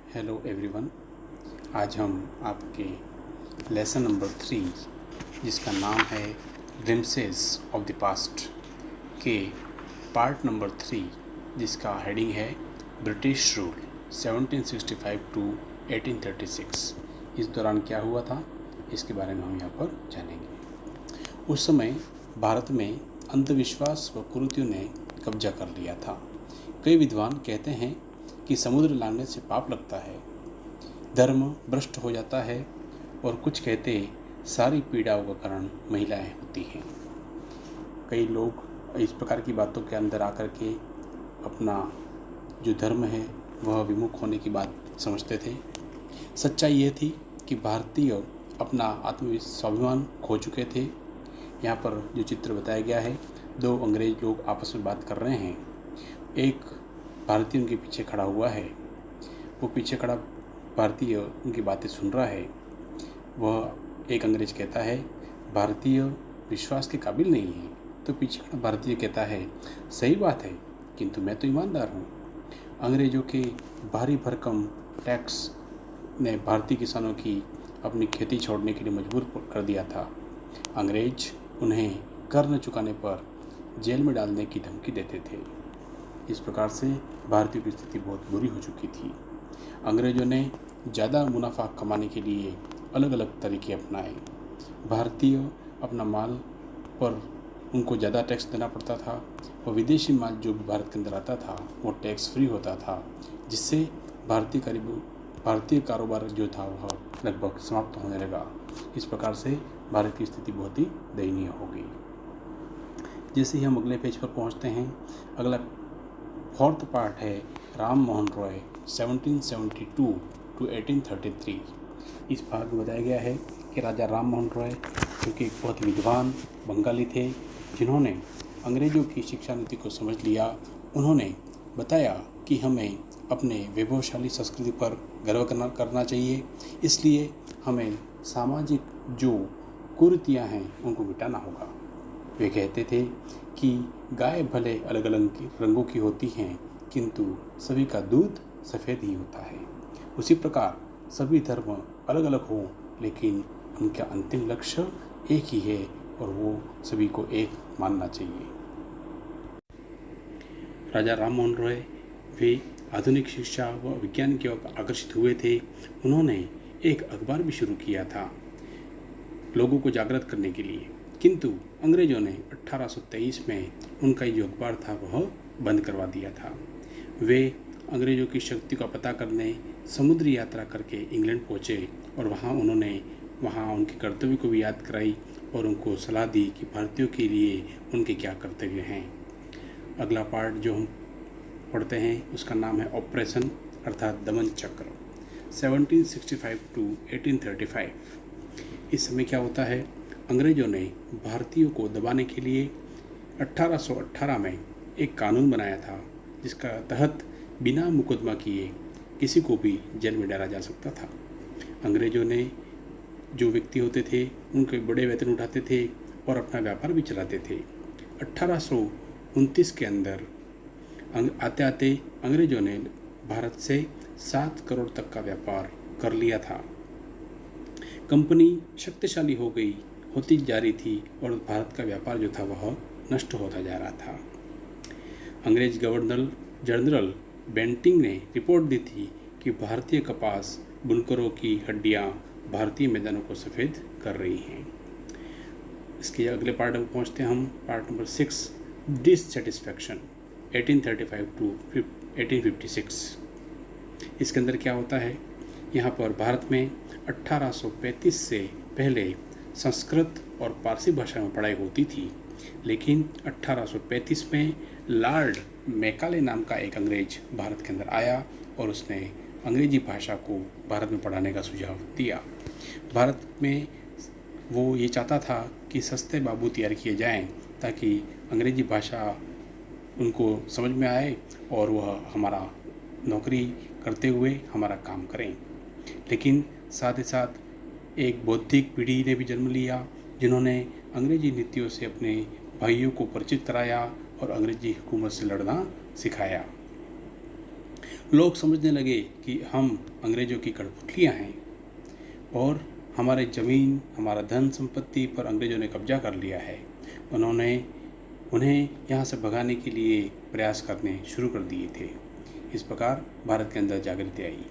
Hello everyone. आज हम आपके लेसन नंबर 3 जिसका नाम है ग्लिम्पसेस ऑफ द पास्ट के पार्ट नंबर 3 जिसका हेडिंग है ब्रिटिश रूल 1765 टू 1836। इस दौरान क्या हुआ था इसके बारे में हम यहाँ पर जानेंगे। उस समय भारत में अंधविश्वास व कुरीतियों ने कब्जा कर लिया था। कई विद्वान कहते हैं कि समुद्र लांघने से पाप लगता है, धर्म भ्रष्ट हो जाता है, और कुछ कहते सारी पीड़ाओं का कारण महिलाएं होती हैं। कई लोग इस प्रकार की बातों के अंदर आकर के अपना जो धर्म है वह विमुख होने की बात समझते थे। सच्चाई ये थी कि भारतीय अपना स्वाभिमान खो चुके थे। यहाँ पर जो चित्र बताया गया है, दो अंग्रेज लोग आपस में बात कर रहे हैं। एक भारतीय उनके पीछे खड़ा हुआ है, वो पीछे खड़ा भारतीय उनकी बातें सुन रहा है। वह एक अंग्रेज कहता है भारतीय विश्वास के काबिल नहीं है, तो पीछे खड़ा भारतीय कहता है सही बात है, किंतु मैं तो ईमानदार हूँ। अंग्रेज़ों के भारी भरकम टैक्स ने भारतीय किसानों की अपनी खेती छोड़ने के लिए मजबूर कर दिया था। अंग्रेज उन्हें कर न चुकाने पर जेल में डालने की धमकी देते थे। इस प्रकार से भारतीयों की स्थिति बहुत बुरी हो चुकी थी। अंग्रेज़ों ने ज़्यादा मुनाफा कमाने के लिए अलग अलग तरीके अपनाए। भारतीय अपना माल पर उनको ज़्यादा टैक्स देना पड़ता था, और विदेशी माल जो भी भारत के अंदर आता था वो टैक्स फ्री होता था, जिससे भारतीय कारोबार जो था वह लगभग समाप्त होने लगा। इस प्रकार से भारत की स्थिति बहुत ही दयनीय हो गई। जैसे ही हम अगले पेज पर पहुंचते हैं, अगला फोर्थ पार्ट है राम मोहन रॉय 1772 टू 1833। इस भाग में बताया गया है कि राजा राम मोहन रॉय जो कि एक बहुत विद्वान बंगाली थे, जिन्होंने अंग्रेज़ों की शिक्षा नीति को समझ लिया। उन्होंने बताया कि हमें अपने वैभवशाली संस्कृति पर गर्व करना चाहिए, इसलिए हमें सामाजिक जो कुरीतियाँ हैं उनको मिटाना होगा। वे कहते थे कि गाय भले अलग अलग रंगों की होती हैं, किंतु सभी का दूध सफ़ेद ही होता है। उसी प्रकार सभी धर्म अलग अलग हों, लेकिन उनका अंतिम लक्ष्य एक ही है, और वो सभी को एक मानना चाहिए। राजा राम मोहन रॉय वे आधुनिक शिक्षा व विज्ञान की ओर आकर्षित हुए थे। उन्होंने एक अखबार भी शुरू किया था लोगों को जागृत करने के लिए, किंतु अंग्रेज़ों ने 1823 में उनका जो अखबार था वह बंद करवा दिया था। वे अंग्रेज़ों की शक्ति का पता करने समुद्री यात्रा करके इंग्लैंड पहुँचे, और वहाँ उन्होंने उनके कर्तव्य को भी याद कराई और उनको सलाह दी कि भारतीयों के लिए उनके क्या कर्तव्य हैं। अगला पार्ट जो हम पढ़ते हैं उसका नाम है ऑपरेशन अर्थात दमन चक्र 1765 टू 1835। इस समय क्या होता है, अंग्रेज़ों ने भारतीयों को दबाने के लिए 1818 में एक कानून बनाया था, जिसका तहत बिना मुकदमा किए किसी को भी जेल में डाला जा सकता था। अंग्रेज़ों ने जो व्यक्ति होते थे उनके बड़े वेतन उठाते थे और अपना व्यापार भी चलाते थे। 1829 के अंदर आते आते अंग्रेज़ों ने भारत से 7 करोड़ तक का व्यापार कर लिया था। कंपनी शक्तिशाली होती जा रही थी, और भारत का व्यापार जो था वह नष्ट होता जा रहा था। अंग्रेज गवर्नर जनरल बेंटिंग ने रिपोर्ट दी थी कि भारतीय कपास बुनकरों की हड्डियां भारतीय मैदानों को सफ़ेद कर रही हैं। इसके अगले पार्ट में पहुंचते हैं हम, पार्ट नंबर 6 डिससेटिस्फैक्शन 1835 टू 1856। इसके अंदर क्या होता है, यहाँ पर भारत में 1835 से पहले संस्कृत और पारसी भाषा में पढ़ाई होती थी, लेकिन 1835 में लॉर्ड मैकाले नाम का एक अंग्रेज भारत के अंदर आया और उसने अंग्रेजी भाषा को भारत में पढ़ाने का सुझाव दिया। भारत में वो ये चाहता था कि सस्ते बाबू तैयार किए जाएं, ताकि अंग्रेजी भाषा उनको समझ में आए और वह हमारा नौकरी करते हुए हमारा काम करें। लेकिन साथ ही साथ एक बौद्धिक पीढ़ी ने भी जन्म लिया, जिन्होंने अंग्रेजी नीतियों से अपने भाइयों को परिचित कराया और अंग्रेजी हुकूमत से लड़ना सिखाया। लोग समझने लगे कि हम अंग्रेज़ों की कठपुतलियाँ हैं और हमारे ज़मीन, हमारा धन संपत्ति पर अंग्रेज़ों ने कब्जा कर लिया है। उन्होंने उन्हें यहाँ से भगाने के लिए प्रयास करने शुरू कर दिए थे। इस प्रकार भारत के अंदर जागृति आई।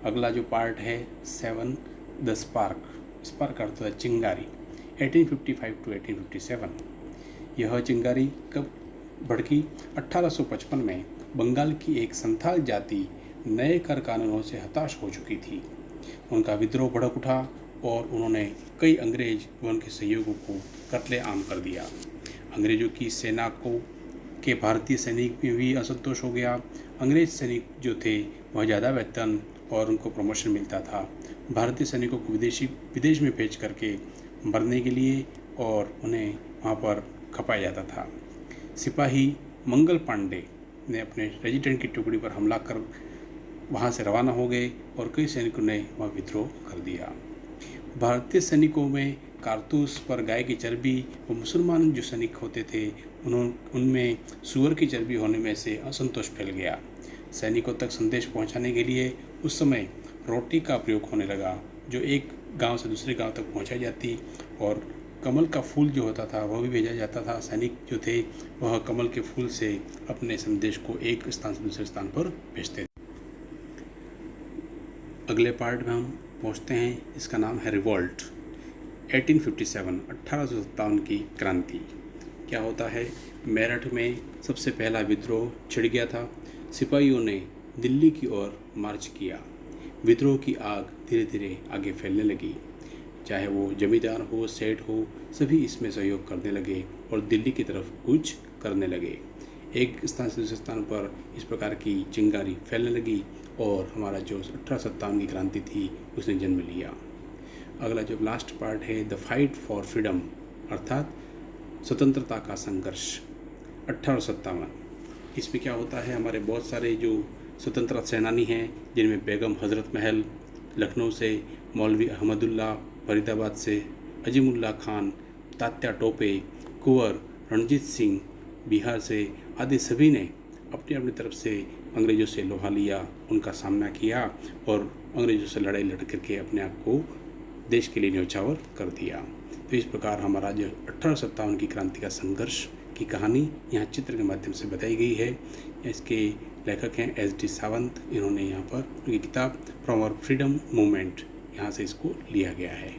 अगला जो पार्ट है 7, द स्पार्क। स्पार्क का अर्थ है चिंगारी। 1855 to 1857। यह चिंगारी कब भड़की? 1855 में बंगाल की एक संथाल जाति नए कर कानूनों से हताश हो चुकी थी। उनका विद्रोह भड़क उठा और उन्होंने कई अंग्रेज व उनके सहयोगियों को कत्लेआम कर दिया। अंग्रेज़ों की सेना के भारतीय सैनिक में भी असंतोष हो गया। अंग्रेज सैनिक जो थे वह ज़्यादा वेतन और उनको प्रमोशन मिलता था। भारतीय सैनिकों को विदेश में भेज करके मरने के लिए और उन्हें वहाँ पर खपाया जाता था। सिपाही मंगल पांडे ने अपने रेजिडेंट की टुकड़ी पर हमला कर वहाँ से रवाना हो गए और कई सैनिकों ने वह विद्रोह कर दिया। भारतीय सैनिकों में कारतूस पर गाय की चर्बी व मुसलमान जो सैनिक होते थे उनमें सूअर की चर्बी होने में से असंतोष फैल गया। सैनिकों तक संदेश पहुंचाने के लिए उस समय रोटी का प्रयोग होने लगा, जो एक गांव से दूसरे गांव तक पहुंचाई जाती और कमल का फूल जो होता था वह भी भेजा जाता था। सैनिक जो थे वह कमल के फूल से अपने संदेश को एक स्थान से दूसरे स्थान पर भेजते थे। अगले पार्ट में हम पहुंचते हैं, इसका नाम है रिवॉल्ट। 1857 1857 की क्रांति। क्या होता है? मेरठ में सबसे पहला विद्रोह छिड़ गया था। सिपाहियों ने दिल्ली की ओर मार्च किया। विद्रोह की आग धीरे धीरे आगे फैलने लगी। चाहे वो जमींदार हो, सेठ हो, सभी इसमें सहयोग करने लगे और दिल्ली की तरफ कूच करने लगे। एक स्थान से दूसरे स्थान पर इस प्रकार की चिंगारी फैलने लगी और हमारा जो 1857 की क्रांति थी उसने जन्म लिया। अगला जो लास्ट पार्ट है द फाइट फॉर फ्रीडम, अर्थात स्वतंत्रता का संघर्ष। 1857 इसमें क्या होता है? हमारे बहुत सारे जो स्वतंत्रता सेनानी हैं, जिनमें बेगम हज़रत महल लखनऊ से, मौलवी अहमदुल्ला फरीदाबाद से, अजीमुल्ला खान, तात्या टोपे, कुंवर रणजीत सिंह बिहार से आदि सभी ने अपनी अपनी तरफ से अंग्रेज़ों से लोहा लिया, उनका सामना किया और अंग्रेज़ों से लड़ाई लड़ करके अपने आप को देश के लिए न्यौछावर कर दिया। तो इस प्रकार हमारा जो 1857 की क्रांति का संघर्ष की कहानी यहाँ चित्र के माध्यम से बताई गई है। इसके लेखक हैं SD सावंत। इन्होंने यहाँ पर उनकी किताब फ्रॉम आवर फ्रीडम मूवमेंट यहाँ से इसको लिया गया है।